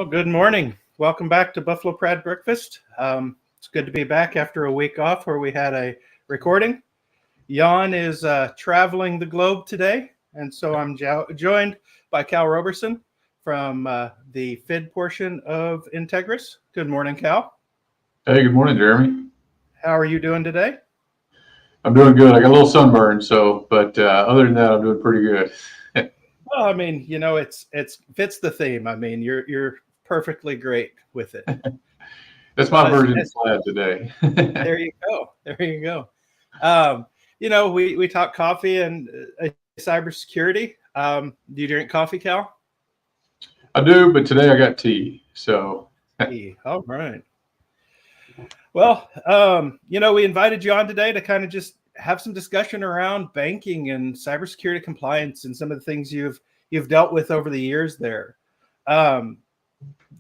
Oh, good morning. Welcome back to Buffalo-Plaid Breakfast. It's good to be back after a week off where we had a recording. Jan is traveling the globe today, and so I'm joined by Cal Roberson from the FID portion of Integris. Good morning, Cal. Hey, good morning, Jeremy. How are you doing today? I'm doing good. I got a little sunburn, but other than that, I'm doing pretty good. Well, I mean, you know, it's fits the theme. I mean, you're perfectly great with it. That's my version of Prad today. There you go. There you go. You know, we talk coffee and cybersecurity. Do you drink coffee, Cal? I do, but today I got tea. So, all right. Well, you know, we invited you on today to kind of just have some discussion around banking and cybersecurity compliance and some of the things you've dealt with over the years there.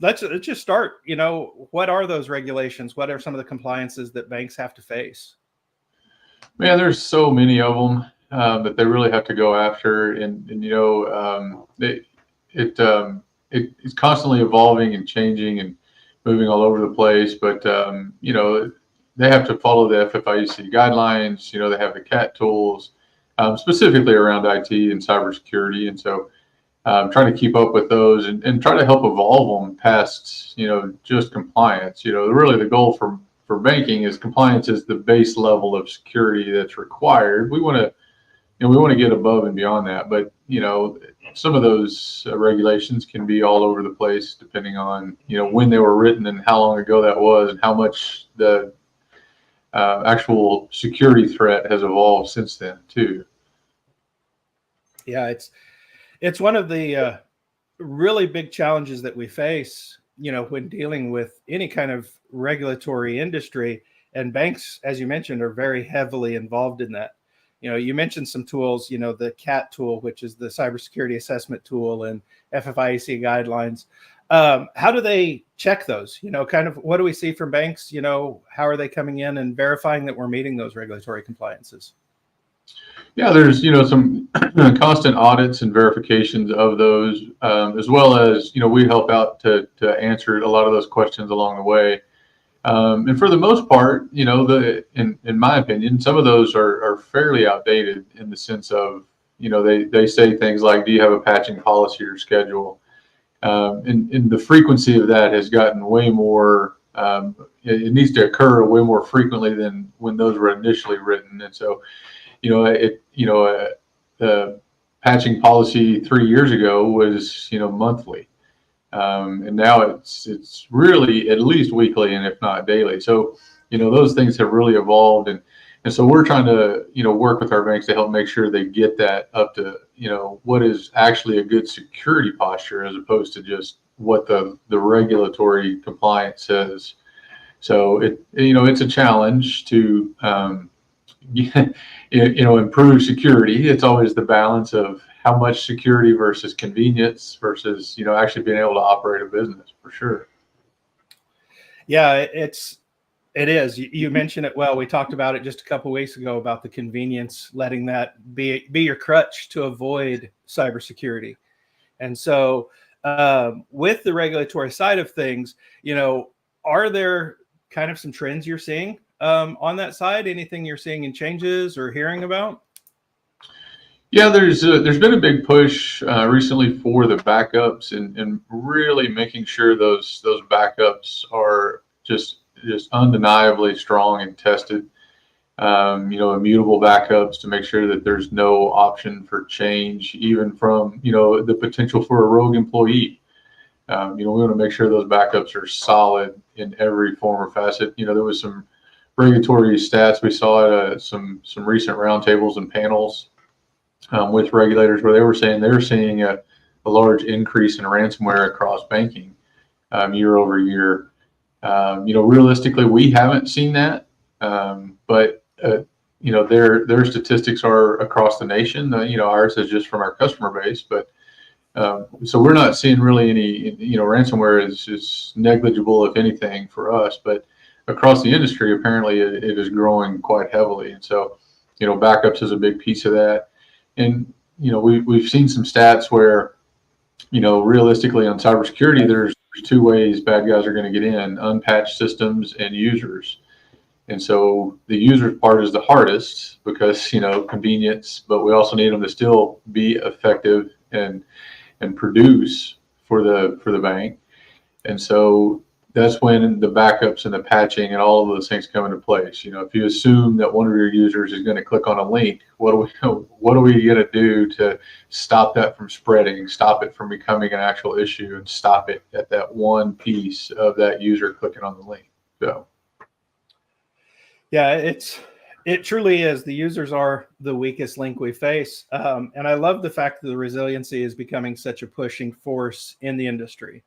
Let's just start. You know, what are those regulations? What are some of the compliances that banks have to face? Man, there's so many of them that they really have to go after, and you know, it's constantly evolving and changing and moving all over the place. But you know, they have to follow the FFIEC guidelines. You know, they have the CAT tools, specifically around IT and cybersecurity, and so trying to keep up with those and try to help evolve them past, you know, just compliance. You know, really the goal for banking is compliance is the base level of security that's required. We want to, you know, we want to get above and beyond that, but you know, some of those regulations can be all over the place depending on, you know, when they were written and how long ago that was and how much the actual security threat has evolved since then too. Yeah, it's one of the really big challenges that we face, you know, when dealing with any kind of regulatory industry, and banks, as you mentioned, are very heavily involved in that. You know, you mentioned some tools, you know, the CAT tool, which is the cybersecurity assessment tool, and FFIEC guidelines. How do they check those? You know, kind of what do we see from banks? You know, how are they coming in and verifying that we're meeting those regulatory compliances? Yeah, there's, you know, some constant audits and verifications of those, as well as, you know, we help out to answer a lot of those questions along the way. And for the most part, you know, in my opinion, some of those are fairly outdated in the sense of, you know, they say things like, do you have a patching policy or schedule? And the frequency of that has gotten way more, it needs to occur way more frequently than when those were initially written. And so, you know, the patching policy 3 years ago was, you know, monthly. And now it's really at least weekly and if not daily. So, you know, those things have really evolved. And so we're trying to, you know, work with our banks to help make sure they get that up to, you know, what is actually a good security posture as opposed to just what the regulatory compliance says. So you know, it's a challenge to, you know, improve security. It's always the balance of how much security versus convenience versus, you know, actually being able to operate a business for sure. Yeah, it is. You mentioned it well. We talked about it just a couple of weeks ago about the convenience, letting that be your crutch to avoid cybersecurity. And so with the regulatory side of things, you know, are there kind of some trends you're seeing on that side? Anything you're seeing in changes or hearing about? Yeah, there's been a big push recently for the backups and really making sure those backups are just undeniably strong and tested. You know, immutable backups to make sure that there's no option for change, even from, you know, the potential for a rogue employee. You know, we want to make sure those backups are solid in every form or facet. You know, there was some regulatory stats we saw at some recent roundtables and panels with regulators where they were saying they're seeing a large increase in ransomware across banking year over year. You know, realistically, we haven't seen that, but you know, their statistics are across the nation. You know, ours is just from our customer base, but so we're not seeing really any. You know, ransomware is negligible if anything for us, but across the industry, apparently it is growing quite heavily. And so, you know, backups is a big piece of that. And, you know, we've seen some stats where realistically on cybersecurity, there's two ways bad guys are going to get in: unpatched systems and users. And so the user part is the hardest because, convenience, but we also need them to still be effective and produce for the bank. And so that's when the backups and the patching and all of those things come into place. If you assume that one of your users is going to click on a link, what are we going to do to stop that from spreading, stop it from becoming an actual issue, and stop it at that one piece of that user clicking on the link? So. Yeah, it truly is. The users are the weakest link we face. And I love the fact that the resiliency is becoming such a pushing force in the industry,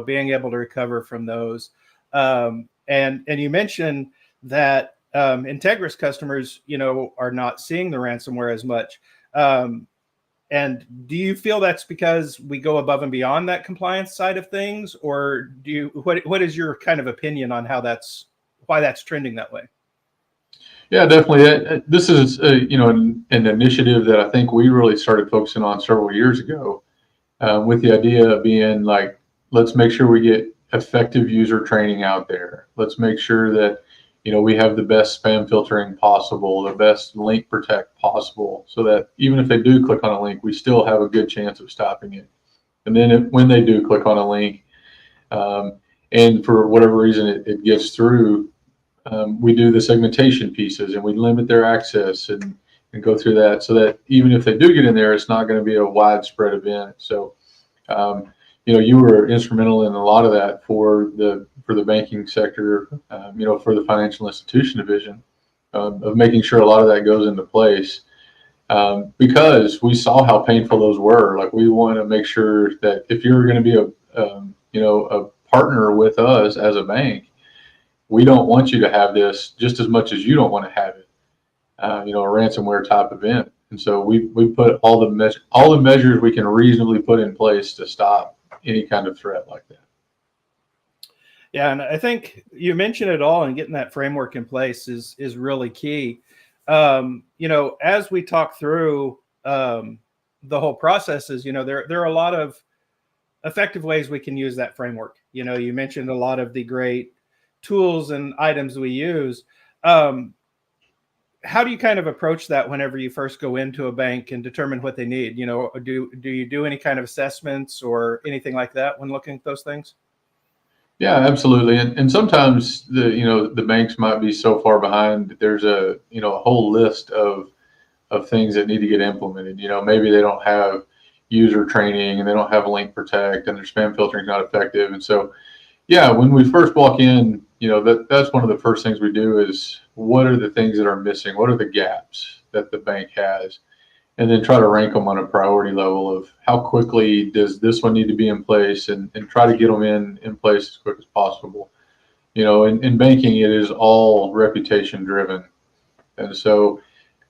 being able to recover from those. And you mentioned that Integris customers, are not seeing the ransomware as much. And do you feel that's because we go above and beyond that compliance side of things? Or what is your kind of opinion on why that's trending that way? Yeah, definitely. This is, an initiative that I think we really started focusing on several years ago, with the idea of being like, let's make sure we get effective user training out there. Let's make sure that, we have the best spam filtering possible, the best link protect possible, so that even if they do click on a link, we still have a good chance of stopping it. And then when they do click on a link, and for whatever reason it gets through, we do the segmentation pieces and we limit their access and go through that, so that even if they do get in there, it's not going to be a widespread event. So, you were instrumental in a lot of that for the banking sector, for the financial institution division, of making sure a lot of that goes into place, because we saw how painful those were. Like, we want to make sure that if you're going to be a partner with us as a bank, we don't want you to have this just as much as you don't want to have it, a ransomware type event. And so we put all the measures we can reasonably put in place to stop any kind of threat like that. Yeah, and I think you mentioned it all, and getting that framework in place is really key. As we talk through the whole processes, there are a lot of effective ways we can use that framework. You mentioned a lot of the great tools and items we use. How do you kind of approach that whenever you first go into a bank and determine what they need? Do you do any kind of assessments or anything like that when looking at those things? Yeah, absolutely. And sometimes the banks might be so far behind. There's a whole list of things that need to get implemented. Maybe they don't have user training and they don't have link protect and their spam filtering is not effective. And so, yeah, when we first walk in, that's one of the first things we do is, what are the things that are missing? What are the gaps that the bank has? And then try to rank them on a priority level of how quickly does this one need to be in place, and try to get them in place as quick as possible. In banking, it is all reputation driven. And so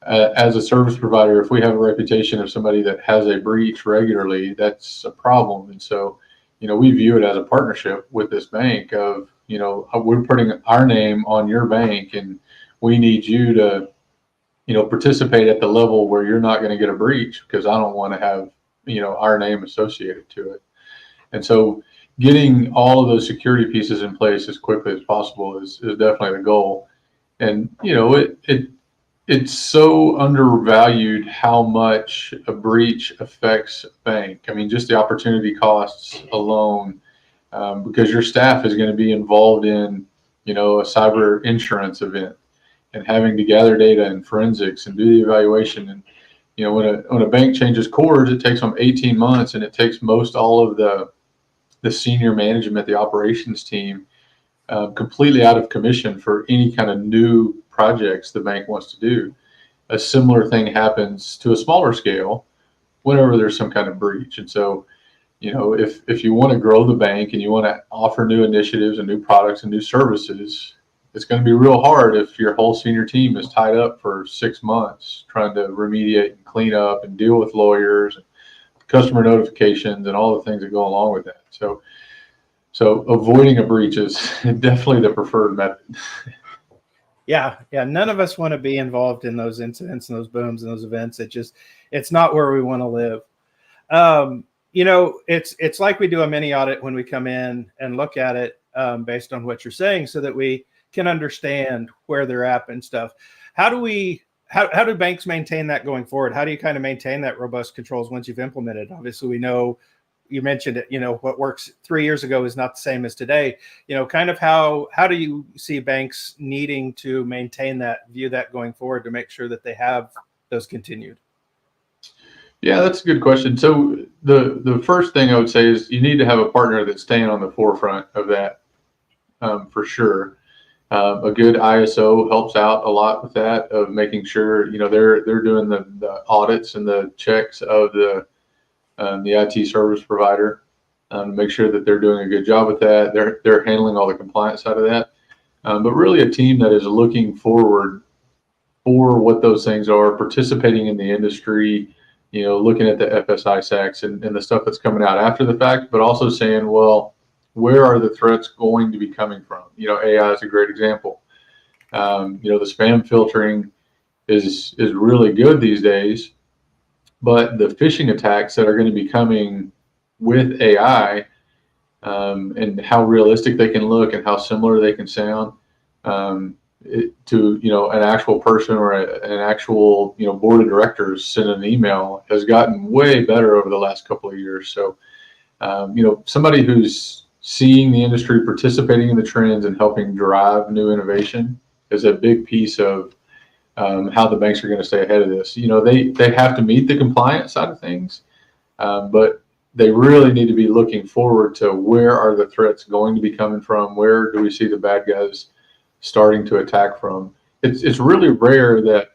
as a service provider, if we have a reputation of somebody that has a breach regularly, that's a problem. And so, we view it as a partnership with this bank of, we're putting our name on your bank, and we need you to, participate at the level where you're not going to get a breach, because I don't want to have, our name associated to it. And so getting all of those security pieces in place as quickly as possible is definitely the goal. And, it's so undervalued how much a breach affects a bank. I mean, just the opportunity costs alone, because your staff is going to be involved in, a cyber insurance event and having to gather data and forensics and do the evaluation. And, when a bank changes cores, it takes them 18 months, and it takes most all of the senior management, the operations team, completely out of commission for any kind of new projects the bank wants to do. A similar thing happens to a smaller scale whenever there's some kind of breach. And so, if you want to grow the bank and you want to offer new initiatives and new products and new services, it's going to be real hard if your whole senior team is tied up for 6 months trying to remediate and clean up and deal with lawyers and customer notifications and all the things that go along with that. So avoiding a breach is definitely the preferred method. Yeah. None of us want to be involved in those incidents and those booms and those events. It's not where we want to live. it's like we do a mini audit when we come in and look at it based on what you're saying, so that we can understand where they're at and stuff. How do banks maintain that going forward? How do you kind of maintain that robust controls once you've implemented? Obviously, we know you mentioned it. What works 3 years ago is not the same as today. Kind of how do you see banks needing to maintain that, view that going forward, to make sure that they have those continued? Yeah, that's a good question. So the first thing I would say is you need to have a partner that's staying on the forefront of that, for sure. A good ISO helps out a lot with that, of making sure they're doing the audits and the checks of the IT service provider, to make sure that they're doing a good job with that. They're handling all the compliance side of that. But really a team that is looking forward for what those things are, participating in the industry, looking at the FFIECs and the stuff that's coming out after the fact, but also saying, well, where are the threats going to be coming from? AI is a great example. The spam filtering is really good these days, but the phishing attacks that are going to be coming with AI, and how realistic they can look and how similar they can sound, to an actual person or an actual board of directors send an email, has gotten way better over the last couple of years. So somebody who's seeing the industry, participating in the trends, and helping drive new innovation is a big piece of how the banks are going to stay ahead of this. They have to meet the compliance side of things, but they really need to be looking forward to where are the threats going to be coming from, where do we see the bad guys starting to attack from. It's really rare that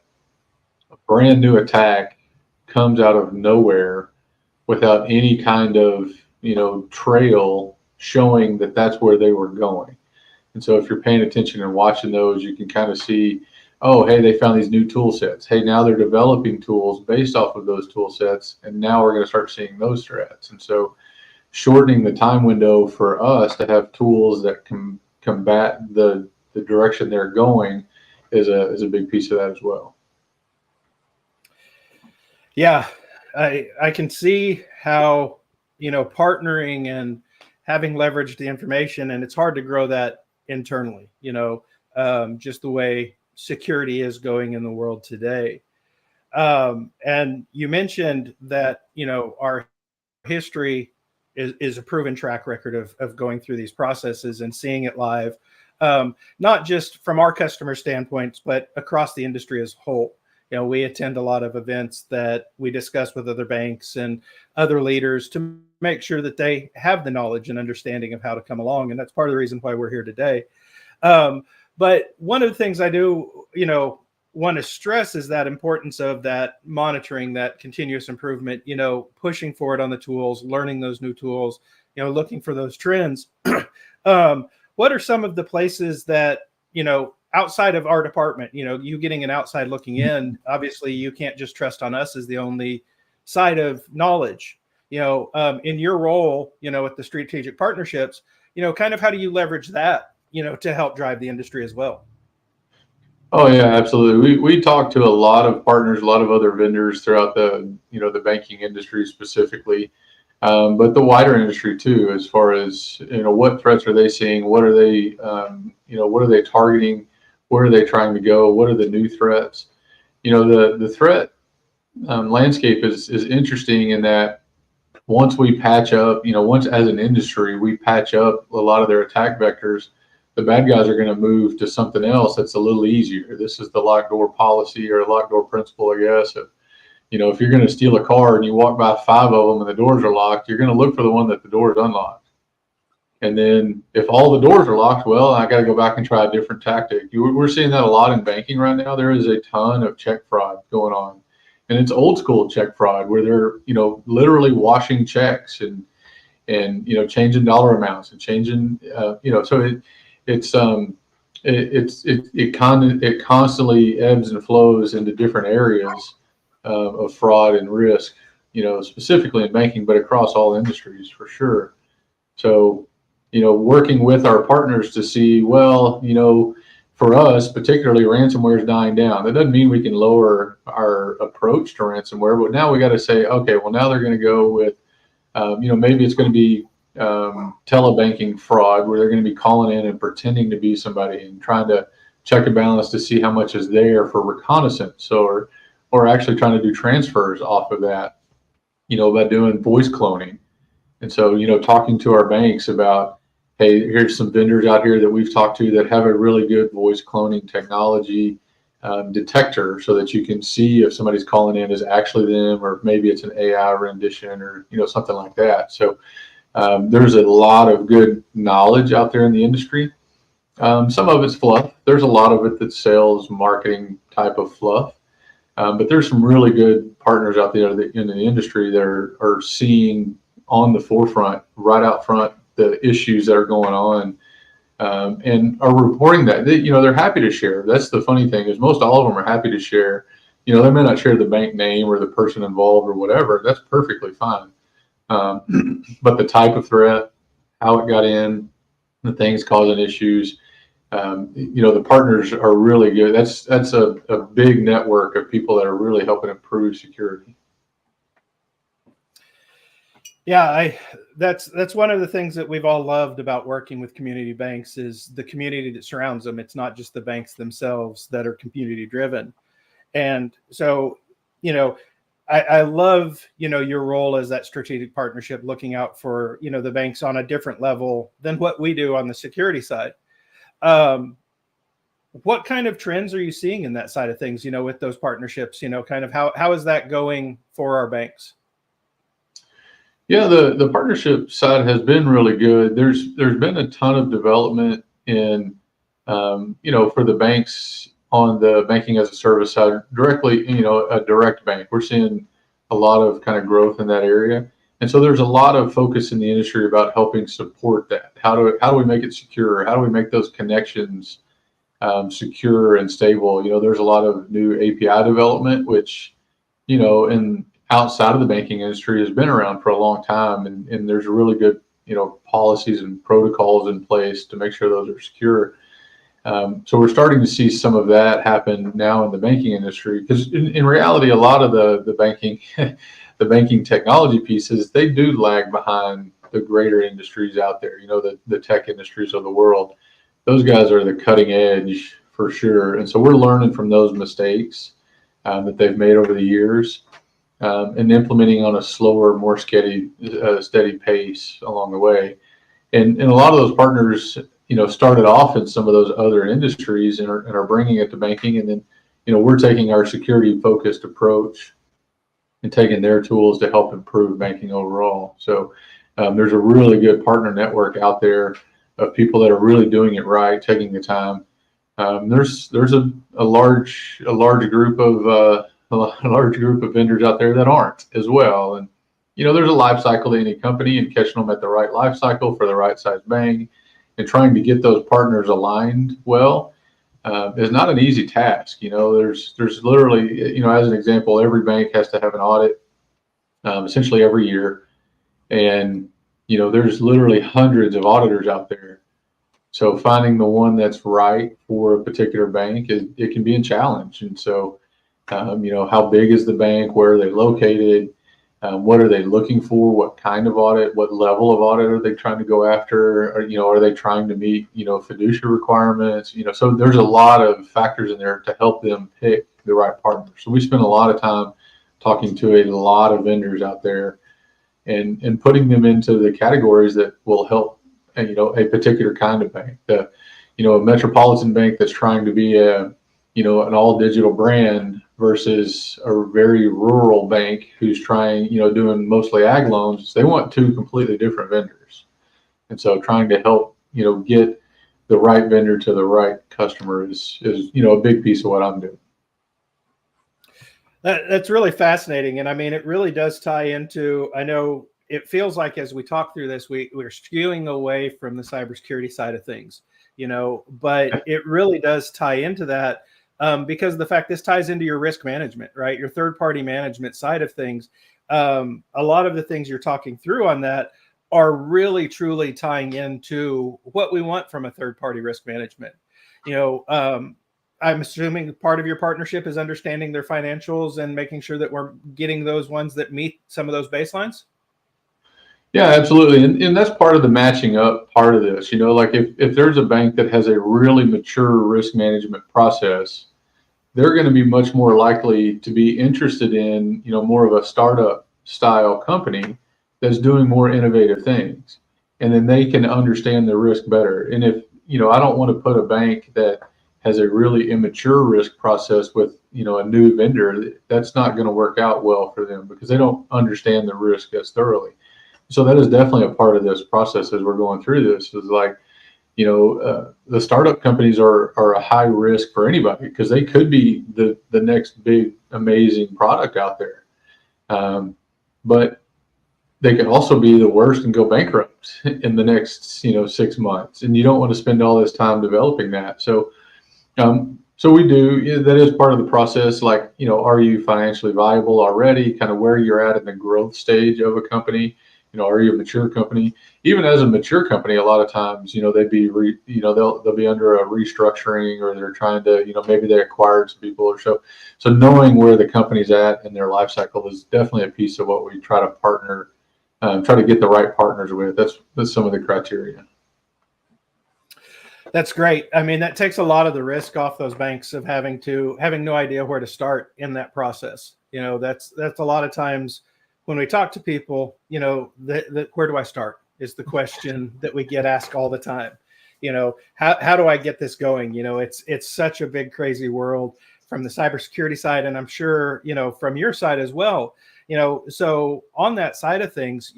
a brand new attack comes out of nowhere without any kind of trail showing that that's where they were going. And so if you're paying attention and watching those, you can kind of see, oh, hey, they found these new tool sets. Hey, now they're developing tools based off of those tool sets, and now we're going to start seeing those threats. And so shortening the time window for us to have tools that can combat the direction they're going is a big piece of that as well. Yeah, I can see how partnering and having leveraged the information, and it's hard to grow that internally, just the way security is going in the world today. And you mentioned that our history is a proven track record of going through these processes and seeing it live, not just from our customer standpoints, but across the industry as a whole. We attend a lot of events that we discuss with other banks and other leaders to make sure that they have the knowledge and understanding of how to come along. And that's part of the reason why we're here today. But one of the things I do, want to stress is that importance of that monitoring, that continuous improvement, pushing forward on the tools, learning those new tools, looking for those trends. What are some of the places that, outside of our department, you getting an outside looking in, obviously you can't just trust on us as the only side of knowledge, in your role, with the strategic partnerships, kind of how do you leverage that, to help drive the industry as well? Oh yeah, absolutely. We talk to a lot of partners, a lot of other vendors throughout the banking industry specifically, but the wider industry too, as far as what threats are they seeing, what are they what are they targeting, where are they trying to go, what are the new threats. The threat landscape is interesting in that once we patch up, once as an industry we patch up a lot of their attack vectors, the bad guys are going to move to something else that's a little easier. This is the locked door policy or locked door principle, I guess. If you're going to steal a car and you walk by 5 of them and the doors are locked, you're going to look for the one that the door is unlocked. And then if all the doors are locked, well, I got to go back and try a different tactic. We're seeing that a lot in banking right now. There is a ton of check fraud going on. And it's old school check fraud where they're, literally washing checks and changing dollar amounts and changing, so it constantly ebbs and flows into different areas of fraud and risk, specifically in banking, but across all industries for sure. So, working with our partners to see, well, for us, particularly ransomware is dying down. That doesn't mean we can lower our approach to ransomware, but now we got to say, okay, well, now they're going to go with Maybe it's going to be telebanking fraud, where they're going to be calling in and pretending to be somebody and trying to check a balance to see how much is there for reconnaissance, or actually trying to do transfers off of that, by doing voice cloning. And so, talking to our banks about, hey, here's some vendors out here that we've talked to that have a really good voice cloning technology detector, so that you can see if somebody's calling in is actually them, or maybe it's an AI rendition, or something like that. So there's a lot of good knowledge out there in the industry. Some of it's fluff. There's a lot of it that's sales, marketing type of fluff. But there's some really good partners out there that in the industry that are seeing on the forefront, right out front, the issues that are going on, and are reporting that. They're happy to share. That's the funny thing, is most all of them are happy to share. They may not share the bank name or the person involved or whatever. That's perfectly fine. But the type of threat, how it got in, the things causing issues, the partners are really good. That's a big network of people that are really helping improve security. Yeah, that's one of the things that we've all loved about working with community banks, is the community that surrounds them. It's not just the banks themselves that are community driven. And so, I love, your role as that strategic partnership, looking out for, the banks on a different level than what we do on the security side. What kind of trends are you seeing in that side of things, with those partnerships, kind of how is that going for our banks? Yeah, the partnership side has been really good. There's been a ton of development in, for the banks on the banking as a service side directly, a direct bank. We're seeing a lot of kind of growth in that area. And so there's a lot of focus in the industry about helping support that. How do we make it secure? How do we make those connections secure and stable? There's a lot of new API development, which, in outside of the banking industry has been around for a long time. And there's really good, policies and protocols in place to make sure those are secure. So we're starting to see some of that happen now in the banking industry, because in reality, a lot of the banking, the banking technology pieces, they do lag behind the greater industries out there, the tech industries of the world. Those guys are the cutting edge for sure. And so we're learning from those mistakes that they've made over the years, and implementing on a slower, more steady pace along the way. And a lot of those partners, started off in some of those other industries and are bringing it to banking. And then, we're taking our security focused approach and taking their tools to help improve banking overall. So there's a really good partner network out there of people that are really doing it right, taking the time. There's a large group of vendors out there that aren't as well. And, there's a life cycle to any company, and catching them at the right life cycle for the right size bank and trying to get those partners aligned well is not an easy task. There's literally, as an example, every bank has to have an audit essentially every year. And, there's literally hundreds of auditors out there. So finding the one that's right for a particular bank, it can be a challenge. And so, how big is the bank? Where are they located? What are they looking for? What kind of audit? What level of audit are they trying to go after? Or, are they trying to meet, fiduciary requirements? So there's a lot of factors in there to help them pick the right partner. So we spend a lot of time talking to a lot of vendors out there and putting them into the categories that will help, a particular kind of bank. A metropolitan bank that's trying to be an all digital brand versus a very rural bank who's trying, doing mostly ag loans. They want two completely different vendors. And so trying to help, get the right vendor to the right customer is a big piece of what I'm doing. That's really fascinating. And I mean, it really does tie into, I know it feels like as we talk through this, we're skewing away from the cybersecurity side of things, but it really does tie into that. Because the fact this ties into your risk management, right? Your third-party management side of things. A lot of the things you're talking through on that are really, truly tying into what we want from a third-party risk management. I'm assuming part of your partnership is understanding their financials and making sure that we're getting those ones that meet some of those baselines. Yeah, absolutely. And that's part of the matching up part of this. Like if there's a bank that has a really mature risk management process, they're going to be much more likely to be interested in, more of a startup style company that's doing more innovative things. And then they can understand the risk better. And if, I don't want to put a bank that has a really immature risk process with, a new vendor, that's not going to work out well for them because they don't understand the risk as thoroughly. So that is definitely a part of this process as we're going through this is like, the startup companies are a high risk for anybody because they could be the next big amazing product out there, but they could also be the worst and go bankrupt in the next 6 months, and you don't want to spend all this time developing that. So we do, that is part of the process. Like, are you financially viable already? Kind of where you're at in the growth stage of a company. Are you a mature company? Even as a mature company, a lot of times, they'd be, they'll be under a restructuring, or they're trying to, maybe they acquired some people or so. So knowing where the company's at in their life cycle is definitely a piece of what we try to partner, try to get the right partners with. That's some of the criteria. That's great. I mean, that takes a lot of the risk off those banks of having no idea where to start in that process. That's a lot of times when we talk to people, where do I start is the question that we get asked all the time. How do I get this going? It's such a big, crazy world from the cybersecurity side. And I'm sure, from your side as well, so on that side of things,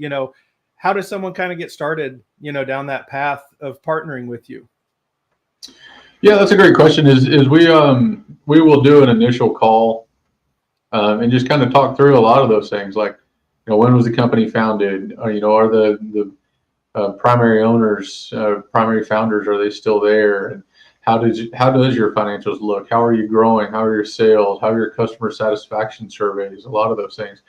how does someone kind of get started, down that path of partnering with you? Yeah, that's a great question. Is we will do an initial call and just kind of talk through a lot of those things, like, when was the company founded? Are the primary owners, primary founders, are they still there? And how does your financials look? How are you growing? How are your sales? How are your customer satisfaction surveys? A lot of those things.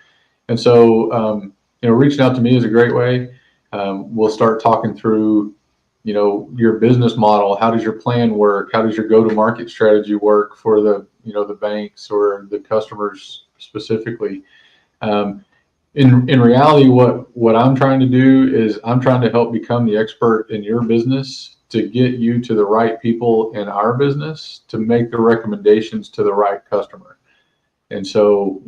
And so, reaching out to me is a great way. We'll start talking through, your business model. How does your plan work? How does your go-to-market strategy work for the banks or the customers specifically? In reality, what I'm trying to do is I'm trying to help become the expert in your business to get you to the right people in our business to make the recommendations to the right customer. And so,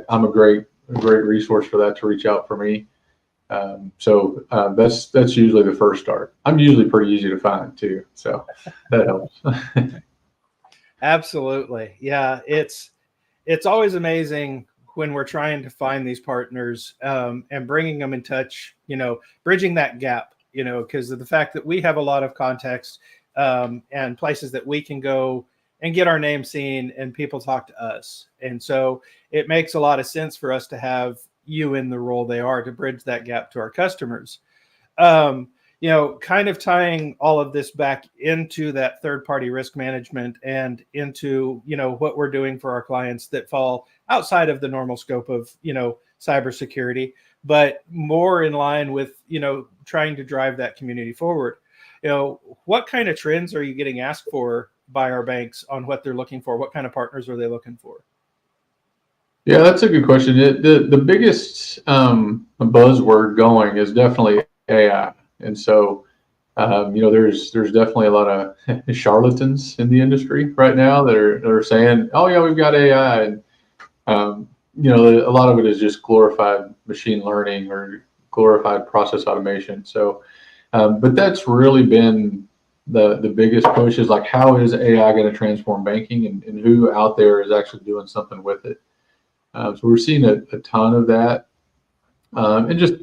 I'm a great resource for that to reach out for me. So that's usually the first start. I'm usually pretty easy to find too, so that helps. Absolutely. Yeah, it's always amazing when we're trying to find these partners and bringing them in touch, bridging that gap, because of the fact that we have a lot of context and places that we can go and get our name seen and people talk to us. And so it makes a lot of sense for us to have you in the role they are to bridge that gap to our customers. Kind of tying all of this back into that third-party risk management and into, what we're doing for our clients that fall outside of the normal scope of, cybersecurity, but more in line with, trying to drive that community forward. What kind of trends are you getting asked for by our banks on what they're looking for? What kind of partners are they looking for? Yeah, that's a good question. The biggest buzzword going is definitely AI. And so, there's definitely a lot of charlatans in the industry right now that are saying, "Oh yeah, we've got AI," and a lot of it is just glorified machine learning or glorified process automation. So, but that's really been the biggest push is like, how is AI going to transform banking, and who out there is actually doing something with it? So we're seeing a ton of that, and just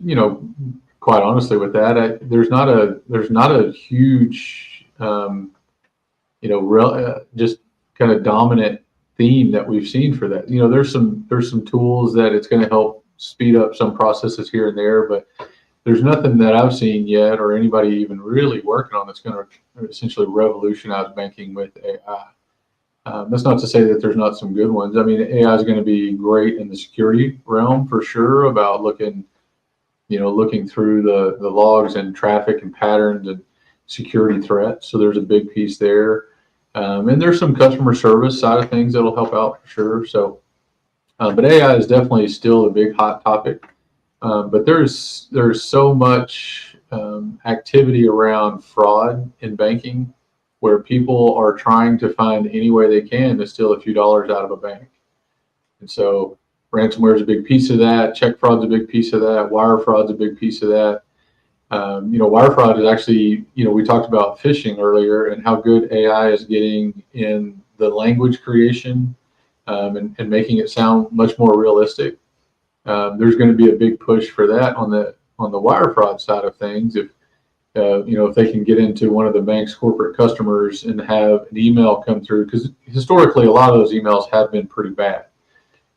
quite honestly, with that, there's not a huge, just kind of dominant theme that we've seen for that. There's some tools that it's going to help speed up some processes here and there, but there's nothing that I've seen yet, or anybody even really working on that's going to essentially revolutionize banking with AI. That's not to say that there's not some good ones. I mean, AI is going to be great in the security realm for sure, about looking through the logs and traffic and patterns and security threats. So there's a big piece there. And there's some customer service side of things that'll help out for sure. So, but AI is definitely still a big hot topic. But there's so much activity around fraud in banking, where people are trying to find any way they can to steal a few dollars out of a bank. And so ransomware is a big piece of that. Check fraud's a big piece of that. Wire fraud's a big piece of that. Wire fraud is actually, we talked about phishing earlier and how good AI is getting in the language creation and making it sound much more realistic. There's going to be a big push for that on the wire fraud side of things. If they can get into one of the bank's corporate customers and have an email come through, because historically a lot of those emails have been pretty bad.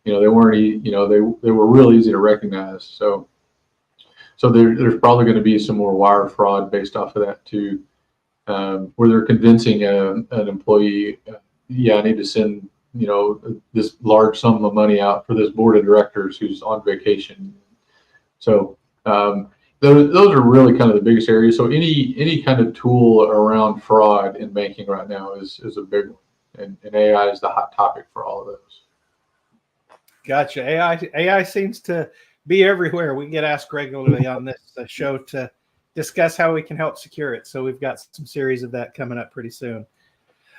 They weren't, they were real easy to recognize. So there's probably going to be some more wire fraud based off of that too, where they're convincing an employee, I need to send this large sum of money out for this board of directors who's on vacation. So those are really kind of the biggest areas. So any kind of tool around fraud in banking right now is a big one, and AI is the hot topic for all of those. Gotcha. AI seems to be everywhere. We get asked regularly on this show to discuss how we can help secure it. So we've got some series of that coming up pretty soon.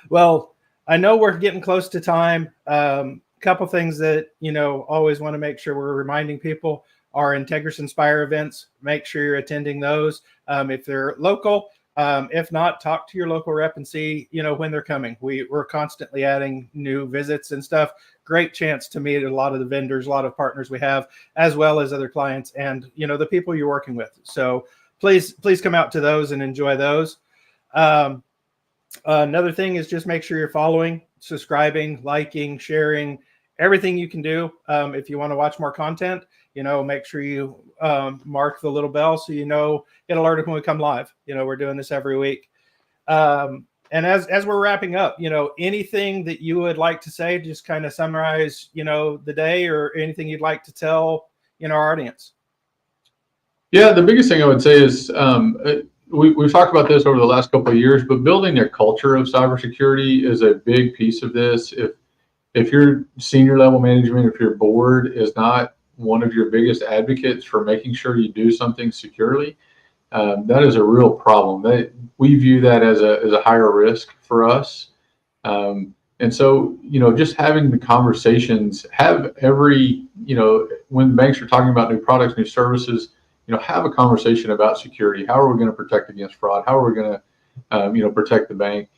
Well, I know we're getting close to time. Couple things that, always want to make sure we're reminding people are Integris Inspire events. Make sure you're attending those. If they're local, if not, talk to your local rep and see, when they're coming. We're constantly adding new visits and stuff. Great chance to meet a lot of the vendors, a lot of partners we have, as well as other clients and, the people you're working with. So please come out to those and enjoy those. Another thing is just make sure you're following, subscribing, liking, sharing, everything you can do. If you want to watch more content, make sure you mark the little bell so get alerted when we come live. We're doing this every week. And as we're wrapping up, anything that you would like to say, just kind of summarize, the day, or anything you'd like to tell, our audience. Yeah, the biggest thing I would say is we've talked about this over the last couple of years, but building a culture of cybersecurity is a big piece of this. If your senior level management, if your board is not one of your biggest advocates for making sure you do something securely, that is a real problem. We view that as a higher risk for us. And so, just having the conversations, have every, when banks are talking about new products, new services, have a conversation about security. How are we going to protect against fraud? How are we going to, protect the bank?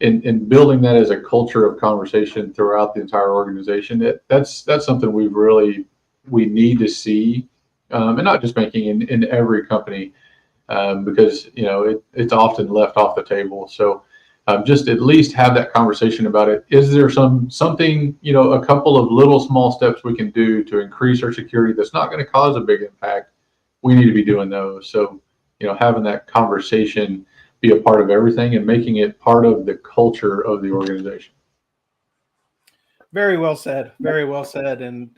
And building that as a culture of conversation throughout the entire organization. That's something we need to see, and not just banking, in every company, because it's often left off the table. So just at least have that conversation about it. Is there something, a couple of little small steps we can do to increase our security that's not going to cause a big impact? We need to be doing those. So, having that conversation be a part of everything and making it part of the culture of the organization. Very well said. Very well said. And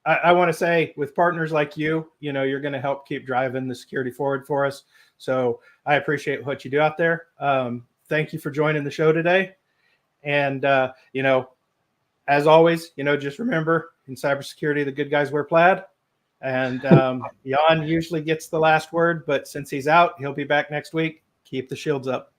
I want to say, with partners like you, you're going to help keep driving the security forward for us. So I appreciate what you do out there. Thank you for joining the show today. And, as always, just remember, in cybersecurity, the good guys wear plaid. And Jan usually gets the last word, but since he's out, he'll be back next week. Keep the shields up.